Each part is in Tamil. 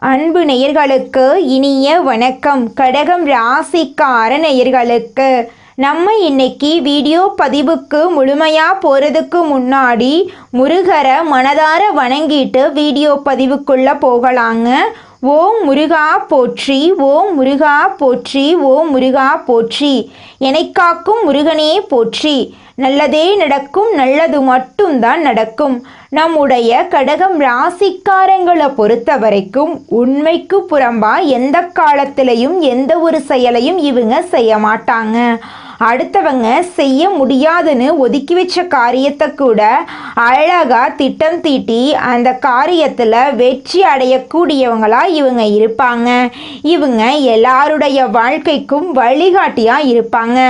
அன்பு நேயர்களுக்கு இனிய வணக்கம். கடகம் ராசிக்கார நேயர்களுக்கு நம்ம இன்னைக்கு வீடியோ பதிவுக்கு முழுமையாக போகிறதுக்கு முன்னாடி முருகரை மனதார வணங்கிட்டு வீடியோ பதிவுக்குள்ளே போகலாங்க. ஓம் முருகா போற்றி, ஓம் முருகா போற்றி, ஓம் முருகா போற்றி, எனைக்காக்கும் முருகனே போற்றி. நல்லதே நடக்கும், நல்லது மட்டும்தான் நடக்கும். நம்முடைய கடகம் ராசிக்காரங்களை பொறுத்த வரைக்கும் உண்மைக்கு புறம்பா எந்த காலத்திலையும் எந்த ஒரு செயலையும் இவங்க செய்ய மாட்டாங்க. அடுத்தவங்க செய்ய முடியாதுன்னு ஒதுக்கி வச்ச காரியத்தை கூட அழகா திட்டம் தீட்டி அந்த காரியத்தில் வெற்றி அடையக்கூடியவங்களா இவங்க இருப்பாங்க. இவங்க எல்லாருடைய வாழ்க்கைக்கும் வழிகாட்டியாக இருப்பாங்க.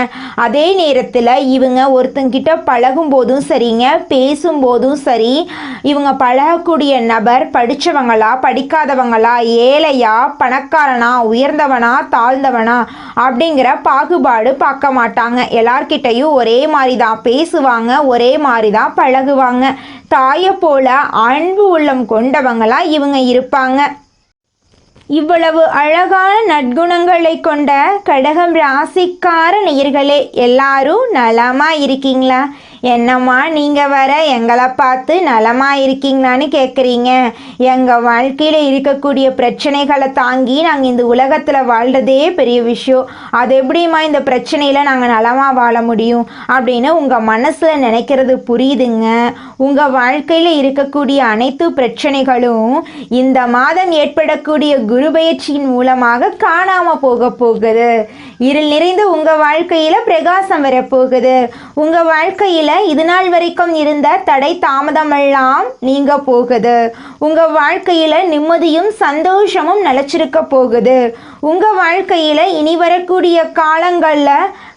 அதே நேரத்தில் இவங்க ஒருத்தங்கிட்ட பழகும் போதும் சரிங்க, பேசும்போதும் சரி, இவங்க பழகக்கூடிய நபர் படித்தவங்களா படிக்காதவங்களா, ஏழையா பணக்காரனா, உயர்ந்தவனா தாழ்ந்தவனா அப்படிங்கிற பாகுபாடு பார்க்க மாட்டாங்க. எல்லார்கிட்டையும் ஒரே மாதிரி தான் பேசுவாங்க, ஒரே மாதிரி தான் பழகுவாங்க. தாயை போல அன்பு உள்ளம் கொண்டவங்களா இவங்க இருப்பாங்க. இவ்வளவு அழகான நற்குணங்களை கொண்ட கடகம் ராசிக்கார நேயர்களே, எல்லாரும் நலமா இருக்கீங்களா? என்னம்மா நீங்கள் வர எங்களை பார்த்து நலமாக இருக்கீங்களான்னு கேட்குறீங்க. எங்கள் வாழ்க்கையில் இருக்கக்கூடிய பிரச்சனைகளை தாங்கி நாங்கள் இந்த உலகத்தில் வாழ்கிறதே பெரிய விஷயம். அது எப்படிம்மா இந்த பிரச்சனையில் நாங்கள் நலமாக வாழ முடியும் அப்படின்னு உங்கள் மனசில் நினைக்கிறது புரியுதுங்க. உங்கள் வாழ்க்கையில் இருக்கக்கூடிய அனைத்து பிரச்சனைகளும் இந்த மாதம் ஏற்படக்கூடிய குரு பயிற்சியின் மூலமாக காணாமல் போகுது. இருள் நிறைந்து உங்கள் வாழ்க்கையில் பிரகாசம் வரப்போகுது. உங்கள் வாழ்க்கையில் இது நாள் வரைக்கும் இருந்த தடை தாமதமெல்லாம் நீங்க போகுது. உங்க வாழ்க்கையில நிம்மதியும் சந்தோஷமும் நிலைச்சிருக்க போகுது. உங்க வாழ்க்கையில இனி வரக்கூடிய காலங்கள்ல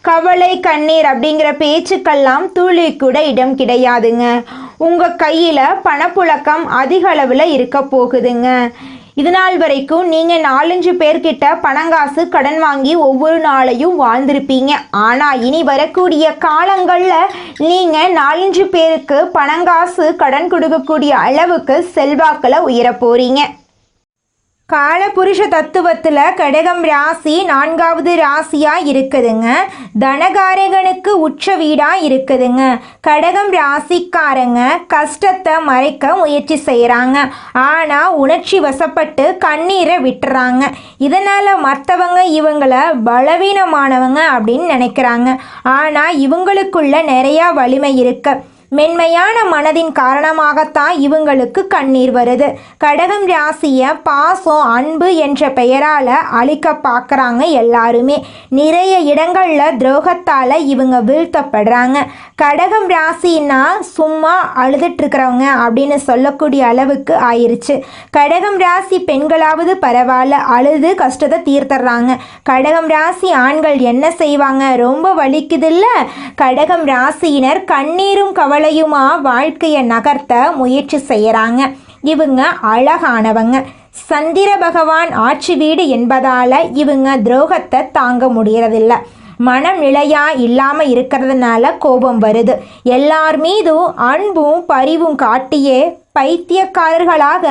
கவலை கண்ணீர் அப்படிங்கிற பேச்சுக்கெல்லாம் துளி கூட இடம் கிடையாதுங்க. உங்க கையில பணப்புழக்கம் அதிக அளவுல இருக்க போகுதுங்க. இது நாள் வரைக்கும் நீங்கள் 4-5 பேர்கிட்ட பணங்காசு கடன் வாங்கி ஒவ்வொரு நாளையும் வாழ்ந்திருப்பீங்க. ஆனால் இனி வரக்கூடிய காலங்களில் நீங்கள் 4-5 பேருக்கு பணங்காசு கடன் கொடுக்கக்கூடிய அளவுக்கு செல்வாக்கில் உயர போகிறீங்க. காலபுருஷ தத்துவத்தில் கடகம் ராசி 4வது ராசியாக இருக்குதுங்க. தனகாரகனுக்கு உச்ச வீடாக இருக்குதுங்க. கடகம் ராசிக்காரங்க கஷ்டத்தை மறைக்க முயற்சி செய்கிறாங்க. ஆனால் உணர்ச்சி வசப்பட்டு கண்ணீரை விட்டுறாங்க. இதனால் மற்றவங்க இவங்களை பலவீனமானவங்க அப்படின்னு நினைக்கிறாங்க. ஆனால் இவங்களுக்குள்ள நிறையா வலிமை இருக்கு. மென்மையான மனதின் காரணமாகத்தான் இவங்களுக்கு கண்ணீர் வருது. கடகம் ராசியை பாசம் அன்பு என்ற பெயரால் அழிக்க பார்க்குறாங்க எல்லாருமே. நிறைய இடங்களில் துரோகத்தால் இவங்க வீழ்த்தப்படுறாங்க. கடகம் ராசின்னா சும்மா அழுதுட்டுருக்கிறவங்க அப்படின்னு சொல்லக்கூடிய அளவுக்கு ஆயிடுச்சு. கடகம் ராசி பெண்களாவது பரவாயில்ல, அழுது கஷ்டத்தை தீர்த்துறாங்க. கடகம் ராசி ஆண்கள் என்ன செய்வாங்க? ரொம்ப வலிக்குதில்ல. கடகம் ராசியினர் கண்ணீரும் கவலையுமா வாழ்க்கையை நகர்த்த முயற்சி செய்கிறாங்க. இவங்க அழகானவங்க. சந்திர பகவான் ஆட்சி வீடு என்பதால் இவங்க துரோகத்தை தாங்க முடியறதில்லை. மனம் நிலையா இல்லாமல் இருக்கிறதுனால கோபம் வருது. எல்லார் மீதும் அன்பும் பரிவும் காட்டியே பைத்தியக்காரர்களாக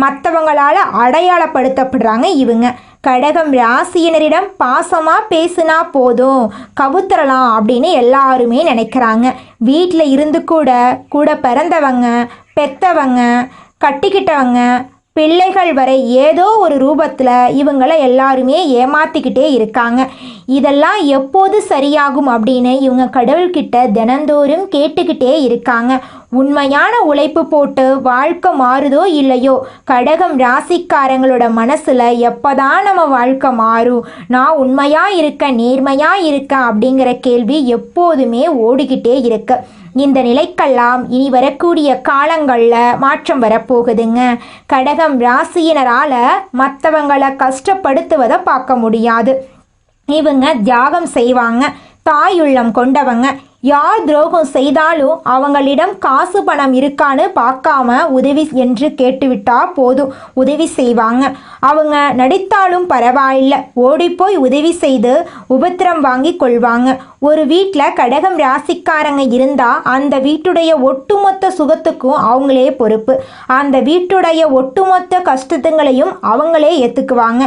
மற்றவங்களால் அடையாளப்படுத்தப்படுறாங்க இவங்க. கடகம் ராசியினரிடம் பாசமாக பேசுனா போதும், கவுத்துறலாம் அப்படின்னு எல்லாருமே நினைக்கிறாங்க. வீட்டில் இருந்து கூட பிறந்தவங்க, பெத்தவங்க, கட்டிக்கிட்டவங்க, பிள்ளைகள் வரை ஏதோ ஒரு ரூபத்தில் இவங்களை எல்லாருமே ஏமாற்றிக்கிட்டே இருக்காங்க. இதெல்லாம் எப்போது சரியாகும் அப்படின்னு இவங்க கடவுள்கிட்ட தினந்தோறும் கேட்டுக்கிட்டே இருக்காங்க. உண்மையான உழைப்பு போட்டு வாழ்க்கை மாறுதோ இல்லையோ, கடகம் ராசிக்காரங்களோட மனசில் எப்போதான் நம்ம வாழ்க்கை மாறும், நான் உண்மையாக இருக்கேன் நேர்மையாக இருக்கேன் அப்படிங்கிற கேள்வி எப்போதுமே ஓடிக்கிட்டே இருக்கு. இந்த நிலைக்கெல்லாம் இனி வரக்கூடிய காலங்களில் மாற்றம் வரப்போகுதுங்க. கடகம் ராசியினரால் மற்றவங்களை கஷ்டப்படுத்துவதை பார்க்க முடியாது. இவங்க தியாகம் செய்வாங்க. தாயுள்ளம் கொண்டவங்க. யார் துரோகம் செய்தாலும் அவங்களிடம் காசு பணம் இருக்கான்னு பார்க்காம உதவி என்று கேட்டுவிட்டா போதும், உதவி செய்வாங்க. அவங்க நடித்தாலும் பரவாயில்லை, ஓடிப்போய் உதவி செய்து உபத்திரம் வாங்கி கொள்வாங்க. ஒரு வீட்டில் கடகம் ராசிக்காரங்க இருந்தால் அந்த வீட்டுடைய ஒட்டுமொத்த சுகத்துக்கும் அவங்களே பொறுப்பு. அந்த வீட்டுடைய ஒட்டுமொத்த கஷ்டத்துங்களையும் அவங்களே ஏற்றுக்குவாங்க.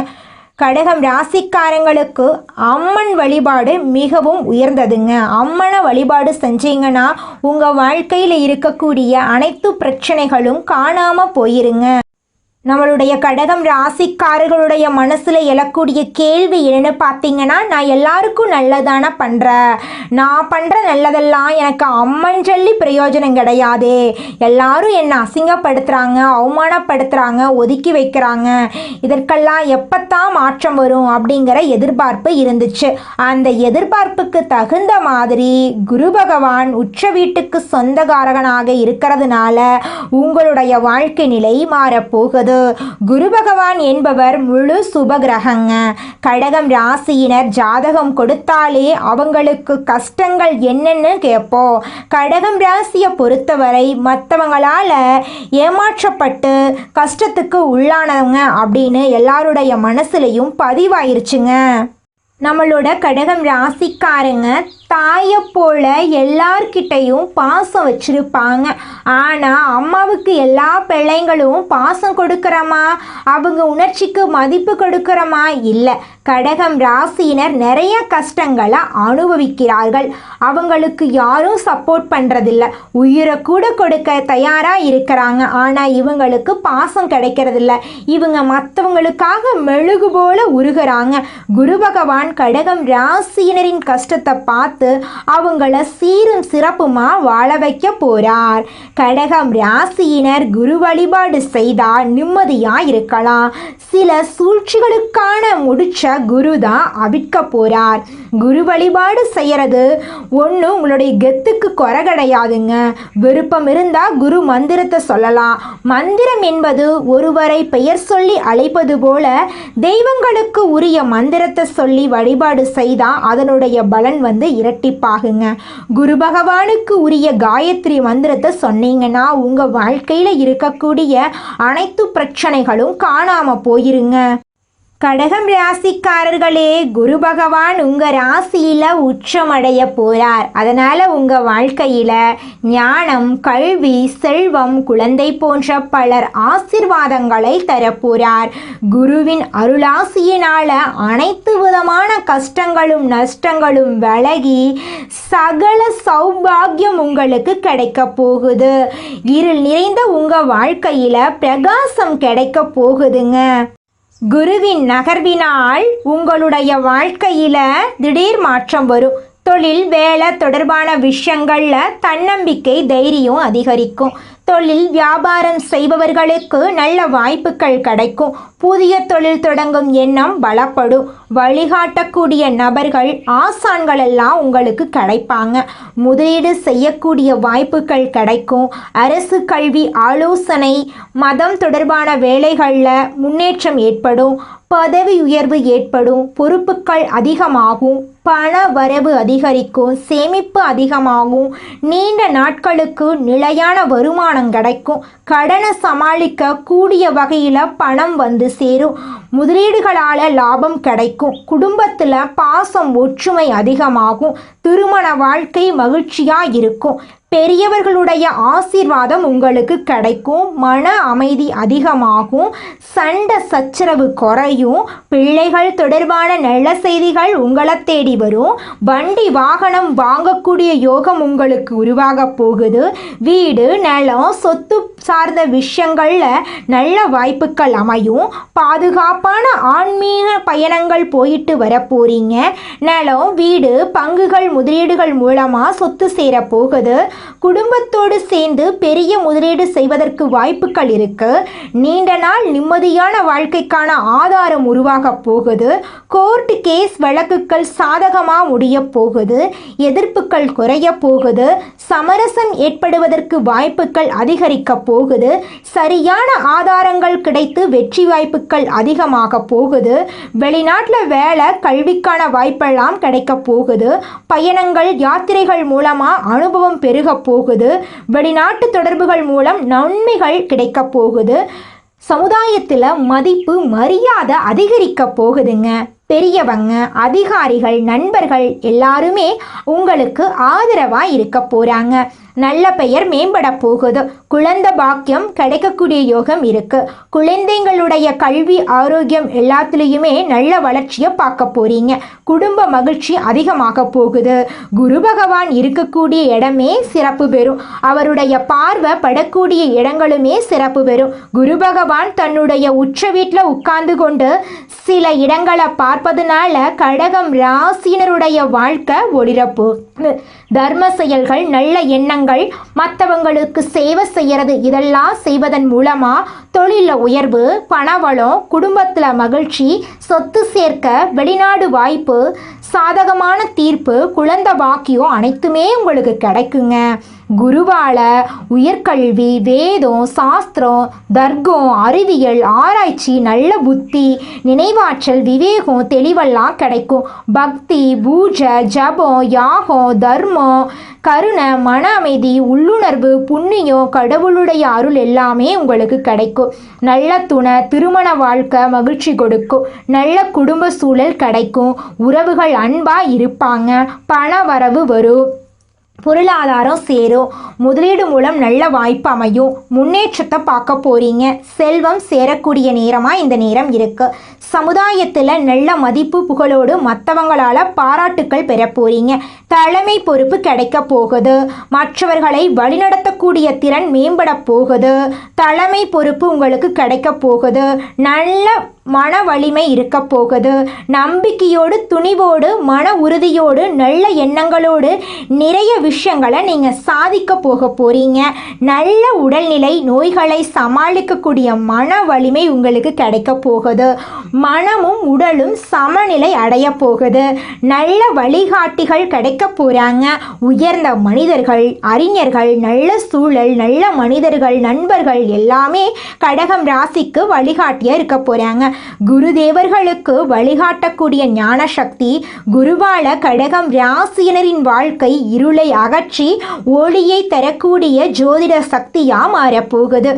கடகம் ராசிக்காரங்களுக்கு அம்மன் வழிபாடு மிகவும் உயர்ந்ததுங்க. அம்மனை வழிபாடு செஞ்சீங்கன்னா உங்கள் வாழ்க்கையில் இருக்கக்கூடிய அனைத்து பிரச்சனைகளும் காணாமல் போயிருங்க. நம்மளுடைய கடகம் ராசிக்காரர்களுடைய மனசில் எழக்கூடிய கேள்வி என்னென்னு பார்த்தீங்கன்னா, நான் எல்லாருக்கும் நல்லதான பண்ணுறேன், நான் பண்ணுற நல்லதெல்லாம் எனக்கு அம்மன் சொல்லி பிரயோஜனம் கிடையாதே, எல்லாரும் என்னை அசிங்கப்படுத்துகிறாங்க, அவமானப்படுத்துகிறாங்க, ஒதுக்கி வைக்கிறாங்க, இதற்கெல்லாம் எப்பத்தான் மாற்றம் வரும் அப்படிங்கிற எதிர்பார்ப்பு இருந்துச்சு. அந்த எதிர்பார்ப்புக்கு தகுந்த மாதிரி குரு பகவான் உச்ச வீட்டுக்கு சொந்தக்காரகனாக இருக்கிறதுனால உங்களுடைய வாழ்க்கை நிலை மாறப்போகுது. குரு பகவான் என்பவர் முழு சுபகிரகங்க. கடகம் ராசியினர் ஜாதகம் கொடுத்தாலே அவங்களுக்கு கஷ்டங்கள் என்னன்னு கேட்போம். கடகம் ராசியை பொறுத்தவரை மற்றவங்களால ஏமாற்றப்பட்டு கஷ்டத்துக்கு உள்ளானவங்க அப்படின்னு எல்லாருடைய மனசுலையும் பதிவாயிருச்சுங்க. நம்மளோட கடகம் ராசிக்காரங்க தாயை போல எல்லார்கிட்டையும் பாசம் வச்சுருப்பாங்க. ஆனால் அம்மாவுக்கு எல்லா பிள்ளைங்களும் பாசம் கொடுக்குறோமா, அவங்க உணர்ச்சிக்கு மதிப்பு கொடுக்குறோமா? இல்லை. கடகம் ராசியினர் நிறைய கஷ்டங்களை அனுபவிக்கிறார்கள். அவங்களுக்கு யாரும் சப்போர்ட் பண்ணுறதில்ல, உயிரை கூட கொடுக்க தயாராக இருக்கிறாங்க. ஆனால் இவங்களுக்கு பாசம் கிடைக்கிறதில்ல. இவங்க மற்றவங்களுக்காக மெழுகு போல உருகிறாங்க. குரு பகவான் கடகம் ராசியினரின் கஷ்டத்தை பார்த்து அவங்கள சீரும் சிறப்புமா வாழ வைக்க போறார். கடகம் ராசியினர் குரு வழிபாடு செய்தால் நிம்மதியா இருக்கலாம். சில சூழ்ச்சிகளுக்கான முடிச்ச குரு தான் அவிழ்க்க போறார். குரு வழிபாடு செய்யறது ஒன்று உங்களுடைய கெத்துக்கு குறை கிடையாதுங்க. விருப்பம் இருந்தால் குரு மந்திரத்தை சொல்லலாம். மந்திரம் என்பது ஒருவரை பெயர் சொல்லி அழைப்பது போல தெய்வங்களுக்கு உரிய மந்திரத்தை சொல்லி வழிபாடு செய்தால் அதனுடைய பலன் இரட்டிப்பாகுங்க. குரு பகவானுக்கு உரிய காயத்ரி மந்திரத்தை சொன்னீங்கன்னா உங்கள் வாழ்க்கையில் இருக்கக்கூடிய அனைத்து பிரச்சனைகளும் காணாமல் போயிருங்க. கடகம் ராசிக்காரர்களே, குரு பகவான் உங்கள் ராசியில் உச்சமடைய போகிறார். அதனால் உங்கள் வாழ்க்கையில் ஞானம், கல்வி, செல்வம், குழந்தை போன்ற பலர் ஆசீர்வாதங்களை தரப்போகிறார். குருவின் அருளாசியினால் அனைத்து விதமான கஷ்டங்களும் நஷ்டங்களும் விலகி சகல சௌபாகியம் உங்களுக்கு கிடைக்க போகுது. இருள் நிறைந்த உங்கள் வாழ்க்கையில் பிரகாசம் கிடைக்க போகுதுங்க. குருவின் நகர்வினால் உங்களுடைய வாழ்க்கையில் திடீர் மாற்றம் வரும். தொழில், வேலை தொடர்பான விஷயங்களில் தன்னம்பிக்கை, தைரியம் அதிகரிக்கும். தொழில் வியாபாரம் செய்பவர்களுக்கு நல்ல வாய்ப்புகள் கிடைக்கும். புதிய தொழில் தொடங்கும் எண்ணம் பலப்படும். வழிகாட்டக்கூடிய நபர்கள், ஆசான்கள் எல்லாம் உங்களுக்கு கிடைப்பாங்க. முதலீடு செய்யக்கூடிய வாய்ப்புகள் கிடைக்கும். அரசு கல்வி ஆலோசனை, மதம் தொடர்பான வேலைகளில் முன்னேற்றம் ஏற்படும். பதவி உயர்வு ஏற்படும். பொறுப்புகள் அதிகமாகும். பண வரவு அதிகரிக்கும். சேமிப்பு அதிகமாகும். நீண்ட நாட்களுக்கு நிலையான வருமானம் கிடைக்கும். கடனை சமாளிக்க கூடிய வகையில் பணம் வந்து சேரும். முதலீடுகளால் லாபம் கிடைக்கும். குடும்பத்தில் பாசம், ஒற்றுமை அதிகமாகும். திருமண வாழ்க்கை மகிழ்ச்சியாக இருக்கும். பெரியவர்களுடைய ஆசீர்வாதம் உங்களுக்கு கிடைக்கும். மன அமைதி அதிகமாகும். சண்டை சச்சரவு குறையும். பிள்ளைகள் தொடர்பான நல்ல செய்திகள் உங்களை தேடி வரும். வண்டி வாகனம் வாங்கக்கூடிய யோகம் உங்களுக்கு உருவாக போகுது. வீடு, நிலம், சொத்து சார்ந்த விஷயங்களில் நல்ல வாய்ப்புகள் அமையும். பாதுகாப்பான ஆன்மீக பயணங்கள் போயிட்டு வர போறீங்க. நிலம், வீடு, பங்குகள், முதலீடுகள் மூலமாக சொத்து சேர போகுது. குடும்பத்தோடு சேர்ந்து பெரிய முதலீடு செய்வதற்கு வாய்ப்புகள் இருக்கு. நீண்ட நாள் நிம்மதியான வாழ்க்கைக்கான ஆதாரம் உருவாக போகுது. கோர்ட் கேஸ் வழக்குகள் சாதகமாக முடிய போகுது, எதிர்ப்புகள் குறைய போகுது, சமரசம் ஏற்படுவதற்கு வாய்ப்புகள் அதிகரிக்க போகுது, சரியான ஆதாரங்கள் கிடைத்து வெற்றி வாய்ப்புகள் அதிகமாக போகுது, வெளிநாட்டில் வேலை கல்விக்கான வாய்ப்பெல்லாம் கிடைக்க போகுது, பயணங்கள் யாத்திரைகள் மூலமாக அனுபவம் பெருக போகுது, வெளிநாட்டு தொடர்புகள் மூலம் நன்மைகள் கிடைக்க போகுது, சமுதாயத்தில் மதிப்பு மரியாதை அதிகரிக்க போகுதுங்க. பெரியவங்க, அதிகாரிகள், நண்பர்கள் எல்லாருமே உங்களுக்கு ஆதரவாக இருக்க போகிறாங்க. நல்ல பெயர் மேம்பட போகுது. குழந்தை பாக்கியம் கிடைக்கக்கூடிய யோகம் இருக்கு. குழந்தைங்களுடைய கல்வி, ஆரோக்கியம் எல்லாத்துலேயுமே நல்ல வளர்ச்சியை பார்க்க போறீங்க. குடும்ப மகிழ்ச்சி அதிகமாக போகுது. குரு பகவான் இருக்கக்கூடிய இடமே சிறப்பு பெறும். அவருடைய பார்வை படக்கூடிய இடங்களுமே சிறப்பு பெறும். குரு பகவான் தன்னுடைய உச்ச வீட்டில் உட்கார்ந்து கொண்டு சில இடங்களை பார்ப்பதுனால கடகம் ராசியினருடைய வாழ்க்கை ஒளிரப்போ. தர்ம செயல்கள், நல்ல எண்ணங்கள், மற்றவங்களுக்கு சேவை செய்யறது, இதெல்லாம் செய்வதன் மூலமா தொழிலில் உயர்வு, பணவளம், குடும்பத்தில் மகிழ்ச்சி, சொத்து சேர்க்க, வெளிநாடு வாய்ப்பு, சாதகமான தீர்ப்பு, குழந்தை பாக்கியம் அனைத்துமே உங்களுக்கு கிடைக்குங்க. குருவால உயர்கல்வி, வேதம், சாஸ்திரம், தர்க்கம், அறிவியல், ஆராய்ச்சி, நல்ல புத்தி, நினைவாற்றல், விவேகம், தெளிவெல்லாம் கிடைக்கும். பக்தி, பூஜை, ஜபம், யாகம், தர்மம், கருணை, மன அமைதி, உள்ளுணர்வு, புண்ணியம், கடவுளுடைய அருள் எல்லாமே உங்களுக்கு கிடைக்கும். நல்ல துணை, திருமண வாழ்க்கை மகிழ்ச்சி கொடுக்கும். நல்ல குடும்ப சூழல் கிடைக்கும். உறவுகள் அன்பா இருப்பாங்க. பண வரவு வரும். பொருளாதாரம் சேரும். முதலீடு மூலம் நல்ல வாய்ப்பு அமையும். முன்னேற்றத்தை பார்க்க போறீங்க. செல்வம் சேரக்கூடிய நேரமாக இந்த நேரம் இருக்கு. சமுதாயத்தில் நல்ல மதிப்பு புகழோடு மற்றவங்களால் பாராட்டுக்கள் பெற போறீங்க. தலைமை பொறுப்பு கிடைக்க போகுது. மற்றவர்களை வழிநடத்தக்கூடிய திறன் மேம்பட போகுது. தலைமை பொறுப்பு உங்களுக்கு கிடைக்க போகுது. நல்ல மன வலிமை இருக்க போகுது. நம்பிக்கையோடு, துணிவோடு, மன உறுதியோடு, நல்ல எண்ணங்களோடு நிறைய விஷயங்களை நீங்கள் சாதிக்க போக போறீங்க. நல்ல உடல்நிலை, நோய்களை சமாளிக்கக்கூடிய மன வலிமை உங்களுக்கு கிடைக்க போகுது. மனமும் உடலும் சமநிலை அடைய போகுது. நல்ல வழிகாட்டிகள் கிடைக்க போறாங்க. உயர்ந்த மனிதர்கள், அறிஞர்கள், நல்ல சூழல், நல்ல மனிதர்கள், நண்பர்கள் எல்லாமே கடகம் ராசிக்கு வழிகாட்டியா இருக்க போறாங்க. குருதேவர்களுக்கு வழிகாட்டக்கூடிய ஞான சக்தி குருவால கடகம் ராசியினரின் வாழ்க்கை இருளை அகற்றி ஒளியை தரக்கூடிய ஜோதிட சக்தியா மாறப்போகுது.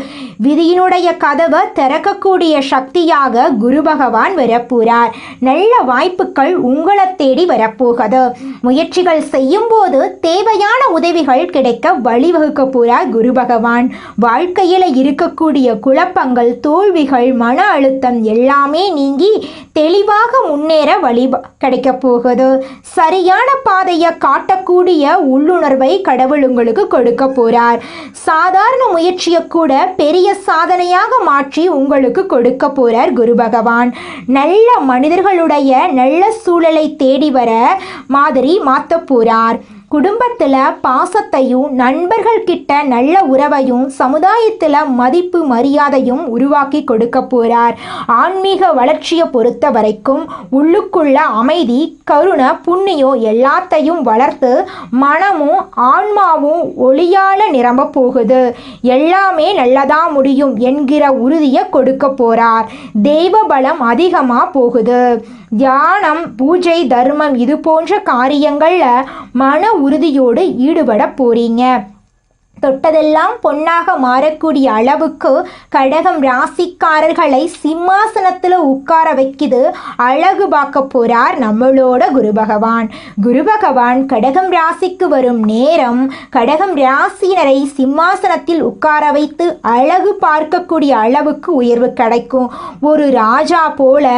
விதியினுடைய கதவை திறக்கக்கூடிய சக்தியாக குரு பகவான் வரப்போறார். நல்ல வாய்ப்புகள் உங்களை தேடி வரப்போகுது. முயற்சிகள் செய்யும் போது தேவையான உதவிகள் கிடைக்க வழிவகுக்க போறார் குரு பகவான். வாழ்க்கையில இருக்கக்கூடிய குழப்பங்கள், தோல்விகள், மன அழுத்தம் எல்லாமே நீங்கி தெளிவாக முன்னேற வழி கிடைக்க போகுது. சரியான பாதையை காட்டக்கூடிய உள்ளுணர்வை கடவுள் உங்களுக்கு கொடுக்க போறார். சாதாரண முயற்சியை கூட பெரிய சாதனையாக மாற்றி உங்களுக்கு கொடுக்க போறார் குரு பகவான். நல்ல மனிதர்களுடைய நல்ல சூழலை தேடி வர மாதிரி மாற்ற போறார். குடும்பத்தில் பாசத்தையும், நண்பர்கள் கிட்ட நல்ல உறவையும், சமுதாயத்தில் மதிப்பு மரியாதையும் உருவாக்கி கொடுக்க போறார். ஆன்மீக வளர்ச்சியை பொறுத்த வரைக்கும் உள்ளுக்குள்ள அமைதி, கருணை, புண்ணியம் எல்லாத்தையும் வளர்த்து மனமும் ஆன்மாவும் ஒளியால நிரம்ப போகுது. எல்லாமே நல்லதா முடியும் என்கிற உறுதியை கொடுக்க போறார். தெய்வ பலம் அதிகமா போகுது. தியானம், பூஜை, தர்மம் இது போன்ற காரியங்களில் மன உறுதியோடு ஈடுபட போறீங்க. தொட்டதெல்லாம் பொன்னாக மாறக்கூடிய அளவுக்கு கடகம் ராசிக்காரர்களை சிம்மாசனத்தில் உட்கார வைக்குது, அழகு பார்க்க போறார் நம்மளோட குரு பகவான். குரு பகவான் கடகம் ராசிக்கு வரும் நேரம் கடகம் ராசியினரை சிம்மாசனத்தில் உட்கார வைத்து அழகு பார்க்கக்கூடிய அளவுக்கு உயர்வு கிடைக்கும். ஒரு ராஜா போல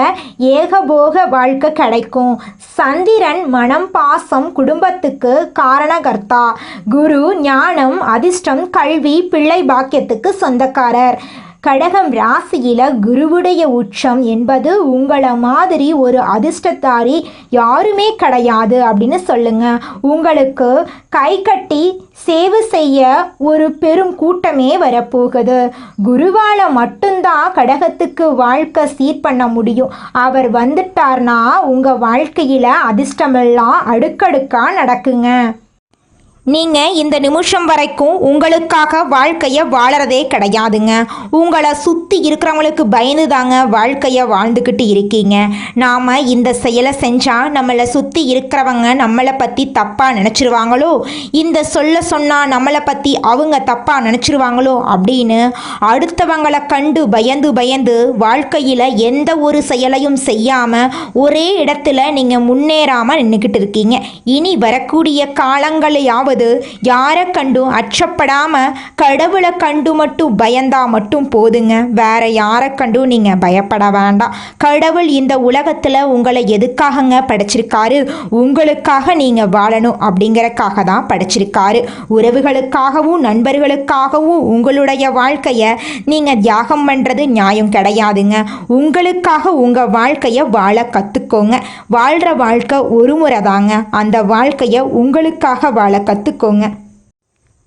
ஏகபோக வாழ்க்கை கிடைக்கும். சந்திரன் மனம், பாசம், குடும்பத்துக்கு காரணகர்த்தா. குரு ஞானம், அதிர்ஷ்டம், கல்வி, பிள்ளை பாக்கியத்துக்கு சொந்தக்காரர். கடகம் ராசியில் குருவுடைய உச்சம் என்பது உங்களை மாதிரி ஒரு அதிர்ஷ்டத்தாரி யாருமே கிடையாது அப்படின்னு சொல்லுங்க. உங்களுக்கு கை கட்டி சேவை செய்ய ஒரு பெரும் கூட்டமே வரப்போகுது. குருவால் மட்டும்தான் கடகத்துக்கு வாழ்க்கை சீர் பண்ண முடியும். அவர் வந்துட்டார்னா உங்கள் வாழ்க்கையில் அதிர்ஷ்டமெல்லாம் அடுக்கடுக்காக நடக்குங்க. நீங்கள் இந்த நிமிஷம் வரைக்கும் உங்களுக்காக வாழ்க்கையை வாழறதே கிடையாதுங்க. உங்களை சுற்றி இருக்கிறவங்களுக்கு பயந்து தாங்க வாழ்க்கையை வாழ்ந்துக்கிட்டு இருக்கீங்க. நாம் இந்த செயலை செஞ்சால் நம்மளை சுற்றி இருக்கிறவங்க நம்மளை பற்றி தப்பாக நினச்சிருவாங்களோ, இந்த சொன்னால் நம்மளை பற்றி அவங்க தப்பாக நினச்சிருவாங்களோ அப்படின்னு அடுத்தவங்களை கண்டு பயந்து வாழ்க்கையில் எந்த ஒரு செயலையும் செய்யாமல் ஒரே இடத்துல நீங்கள் முன்னேறாமல் நின்றுக்கிட்டு இருக்கீங்க. இனி வரக்கூடிய காலங்களையாவது யாரை கண்டும் அச்சப்படாம கடவுளை கண்டு மட்டும் பயந்தா மட்டும் போதுங்க. வேற யாரை கண்டும் நீங்க பயப்பட வேண்டாம். கடவுள் இந்த உலகத்துல உங்களை எதுக்காகங்க படைச்சிருக்காரு? உங்களுக்காக நீங்க வாழணும் அப்படிங்கறக்காக தான் படைச்சிருக்காரு. உறவுகளுக்காகவும் நண்பர்களுக்காகவும் உங்களுடைய வாழ்க்கைய நீங்க தியாகம் பண்றது நியாயம் கிடையாதுங்க. உங்களுக்காக உங்க வாழ்க்கைய வாழ கத்துக்கோங்க. வாழ்ற வாழ்க்கை ஒரு முறை தாங்க. அந்த வாழ்க்கைய உங்களுக்காக வாழ கத்துக்கோங்க.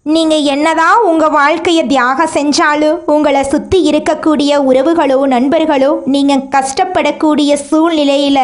நீங்கள் என்னதான் உங்கள் வாழ்க்கையை தியாகம் செஞ்சாலும் உங்களை சுற்றி இருக்கக்கூடிய உறவுகளோ நண்பர்களோ நீங்கள் கஷ்டப்படக்கூடிய சூழ்நிலையில்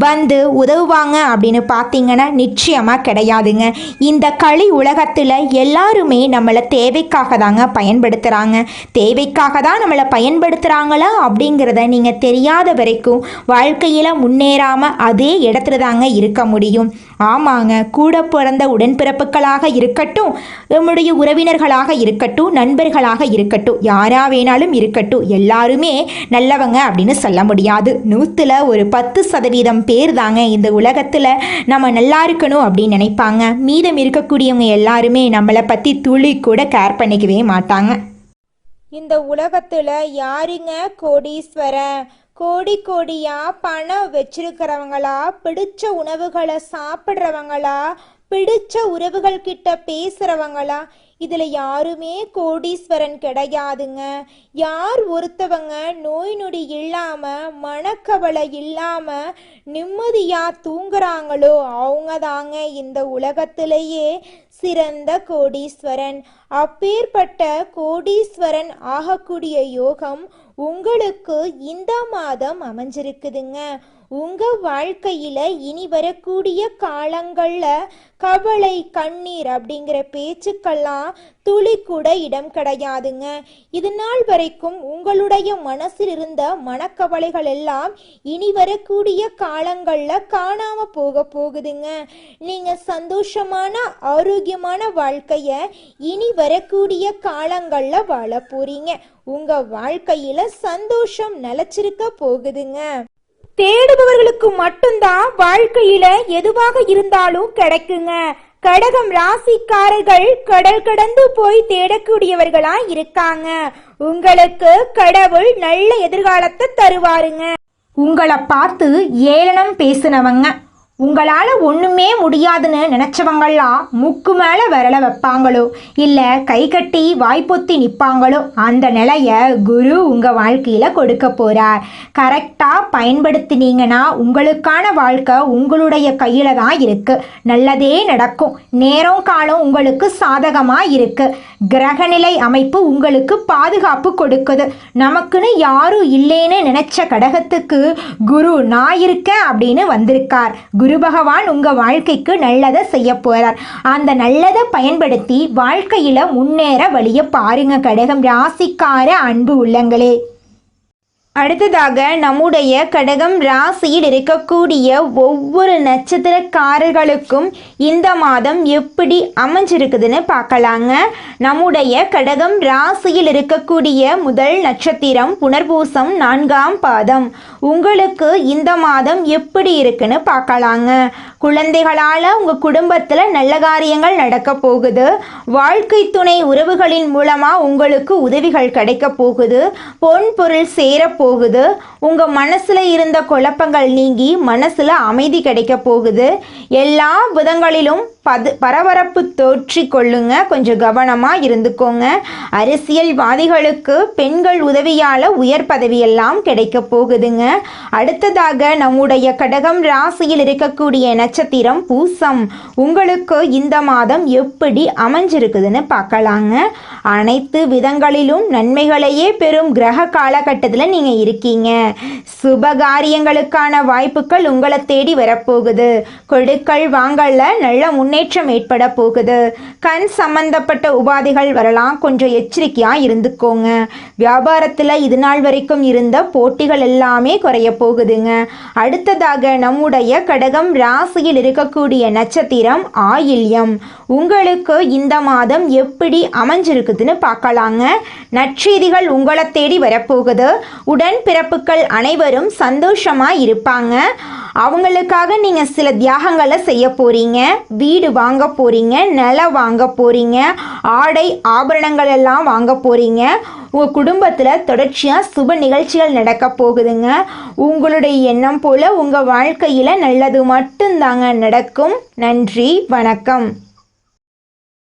வந்து உதவுவாங்க அப்படின்னு பார்த்தீங்கன்னா நிச்சயமாக கிடையாதுங்க. இந்த களி உலகத்தில் எல்லாருமே நம்மளை தேவைக்காக தாங்க பயன்படுத்துகிறாங்க. தேவைக்காக தான் நம்மளை பயன்படுத்துகிறாங்களா அப்படிங்கிறத நீங்கள் தெரியாத வரைக்கும் வாழ்க்கையில் முன்னேறாமல் அதே இடத்துல தாங்க இருக்க முடியும். ஆமாங்க, கூட பிறந்த உடன்பிறப்புகளாக இருக்கட்டும், நம்முடைய உறவினர்களாக இருக்கட்டும், நண்பர்களாக இருக்கட்டும், யாரா வேணாலும் இருக்கட்டும், எல்லாருமே நல்லவங்க அப்படின்னு சொல்ல முடியாது. 100ல் ஒரு 10% பேர் தாங்க இந்த உலகத்தில் நம்ம நல்லா இருக்கணும் அப்படின்னு நினைப்பாங்க. மீதம் இருக்கக்கூடியவங்க எல்லாருமே நம்மளை பற்றி துளி கூட கேர் பண்ணிக்கவே மாட்டாங்க. இந்த உலகத்தில் யாருங்க கோடீஸ்வரன்? கோடியா பணம் வச்சிருக்கிறவங்களா, பிடிச்ச உணவுகளை சாப்பிட்றவங்களா, பிடிச்ச உறவுகள் கிட்ட பேசுறவங்களா? இதுல யாருமே கோடீஸ்வரன் கிடையாதுங்க. யார் ஒருத்தவங்க நோய் நொடி இல்லாம மனக்கவலை இல்லாம நிம்மதியா தூங்குறாங்களோ அவங்க தாங்க இந்த உலகத்திலேயே சிறந்த கோடீஸ்வரன். அப்பேற்பட்ட கோடீஸ்வரன் ஆகக்கூடிய யோகம் உங்களுக்கு இந்த மாதம் அமைஞ்சிருக்குதுங்க. உங்க வாழ்க்கையில இனி வரக்கூடிய காலங்கள்ல கவலை கண்ணீர் அப்படிங்கிற பேச்சுக்கெல்லாம் துளி கூட இடம் கிடையாதுங்க. இது நாள் வரைக்கும் உங்களுடைய மனசில் இருந்த மனக்கவலைகள் எல்லாம் இனி வரக்கூடிய காலங்கள்ல காணாம போகுதுங்க. நீங்க சந்தோஷமான ஆரோக்கியமான வாழ்க்கைய இனி வரக்கூடிய காலங்கள்ல வாழ போறீங்க. உங்க வாழ்க்கையில சந்தோஷம் நிலைச்சிருக்க போகுதுங்க. தேடுபவர்களுக்கு மட்டும்தான் வாழ்க்கையில எதுவாக இருந்தாலும் கிடைக்குங்க. கடகம் ராசிக்காரர்கள் கடல் கடந்து போய் தேடக்கூடியவர்களா இருக்காங்க. உங்களுக்கு கடவுள் நல்ல எதிர்காலத்தை தருவாருங்க. உங்களை பார்த்து ஏளனம் பேசினவங்க, உங்களால் ஒன்றுமே முடியாதுன்னு நினச்சவங்களாம் முக்கு மேலே விரல வைப்பாங்களோ இல்லை கை கட்டி வாய்ப்பொத்தி நிற்பாங்களோ அந்த நிலையை குரு உங்கள் வாழ்க்கையில் கொடுக்க போகிறார். கரெக்டாக பயன்படுத்தினீங்கன்னா உங்களுக்கான வாழ்க்கை உங்களுடைய கையில் தான் இருக்குது. நல்லதே நடக்கும். நேரம் காலம் உங்களுக்கு சாதகமாக இருக்குது. கிரகநிலை அமைப்பு உங்களுக்கு பாதுகாப்பு கொடுக்குது. நமக்குன்னு யாரும் இல்லைன்னு நினச்ச கடகத்துக்கு குரு நான் இருக்கேன் அப்படின்னு வந்திருக்கார். குரு பகவான் உங்க வாழ்க்கைக்கு நல்லதை செய்ய போறார். அந்த நல்லதை பயன்படுத்தி வாழ்க்கையில முன்னேற வழிய பாருங்க கடகம் ராசிக்கார அன்பு உள்ளங்களே. அடுத்ததாக நம்முடைய கடகம் ராசியில் இருக்கக்கூடிய ஒவ்வொரு நட்சத்திரக்காரர்களுக்கும் இந்த மாதம் எப்படி அமைஞ்சிருக்குதுன்னு பார்க்கலாங்க. நம்முடைய கடகம் ராசியில் இருக்கக்கூடிய முதல் நட்சத்திரம் புனர்பூசம் 4ஆம் பாதம். உங்களுக்கு இந்த மாதம் எப்படி இருக்குன்னு பார்க்கலாங்க. குழந்தைகளால் உங்கள் குடும்பத்தில் நல்ல காரியங்கள் நடக்க போகுது. வாழ்க்கை துணை உறவுகளின் மூலமாக உங்களுக்கு உதவிகள் கிடைக்க போகுது. பொன் பொருள் சேரப்போகுது. உங்கள் மனசில் இருந்த குழப்பங்கள் நீங்கி மனசில் அமைதி கிடைக்க போகுது. எல்லா விதங்களிலும் பரபரப்பு தோற்றிக் கொள்ளுங்க. கொஞ்சம் கவனமாக இருந்துக்கோங்க. அரசியல்வாதிகளுக்கு பெண்கள் உதவியால் உயர் பதவியெல்லாம் கிடைக்க போகுதுங்க. அடுத்ததாக நம்முடைய கடகம் ராசியில் இருக்கக்கூடிய நட்சத்திரம் பூசம். உங்களுக்கு இந்த மாதம் எப்படி அமைஞ்சிருக்குதுன்னு பார்க்கலாங்க. அனைத்து விதங்களிலும் நன்மைகளையே பெறும் கிரக காலகட்டத்தில் நீங்கள் இருக்கீங்க. சுபகாரியங்களுக்கான வாய்ப்புகள் உங்களை தேடி வரப்போகுது. கொடுக்கல் வாங்கல நல்ல முன்னேற்றம் ஏற்பட போகுது. கண் சம்பந்தப்பட்ட உபாதைகள் வரலாம், கொஞ்சம் எச்சரிக்கையாக இருந்துக்கோங்க. வியாபாரத்தில் இது நாள் வரைக்கும் இருந்த போட்டிகள் எல்லாமே குறைய போகுதுங்க. அடுத்ததாக நம்முடைய கடகம் ராசியில் இருக்கக்கூடிய நட்சத்திரம் ஆயில்யம். உங்களுக்கு இந்த மாதம் எப்படி அமைஞ்சிருக்குதுன்னு பார்க்கலாங்க. நற்செய்திகள் உங்களை தேடி வரப்போகுது. உடன் பிறப்புகள் அனைவரும் சந்தோஷமாக இருப்பாங்க. அவங்களுக்காக நீங்கள் சில தியாகங்களை செய்ய போகிறீங்க. வீடு வாங்க போகிறீங்க, நிலம் வாங்க போகிறீங்க, ஆடை ஆபரணங்கள் எல்லாம் வாங்க போகிறீங்க. உங்கள் குடும்பத்தில் தொடர்ச்சியாக சுப நிகழ்ச்சிகள் நடக்க போகுதுங்க. உங்களுடைய எண்ணம் போல் உங்கள் வாழ்க்கையில் நல்லது மட்டும்தாங்க நடக்கும். நன்றி, வணக்கம்.